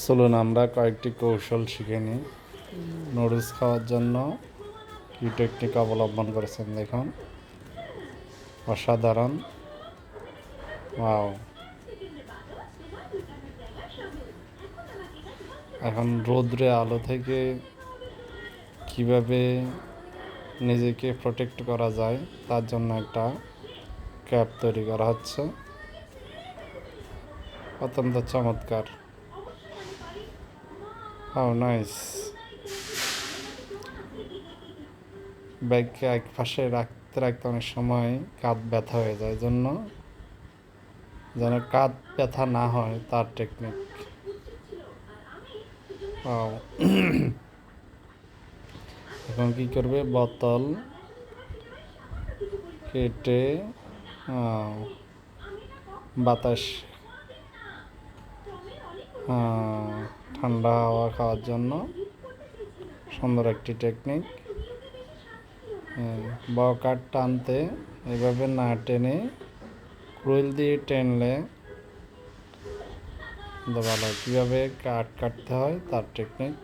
চলুন আমরা কয়েকটি কৌশল শিখে নিই। নুডলস খাওয়ার জন্য কী টেকনিক অবলম্বন করেছেন দেখুন, অসাধারণ। ওয়াও! এখন রৌদ্রে আলো থেকে কিভাবে নিজেকে প্রোটেক্ট করা যায় তার জন্য একটা ক্যাপ তৈরি করা হচ্ছে, অত্যন্ত চমৎকার। How nice! ব্যাগকে এক পাশে রাখতে রাখতে অনেক সময় কাঁধ ব্যথা হয়ে যায়, জন্য যেন কাঁধ ব্যথা না হয় তার টেকনিক। ওয়াও! এখন কি করবে, বোতল কেটে বাতাস ঠান্ডা হাওয়া খাওয়ার জন্য সুন্দর একটি টেকনিক। বকাট টানতে এভাবে না টেনে ক্রুইল দিয়ে টেনলে ভালো। কীভাবে কাটতে হয় তার টেকনিক।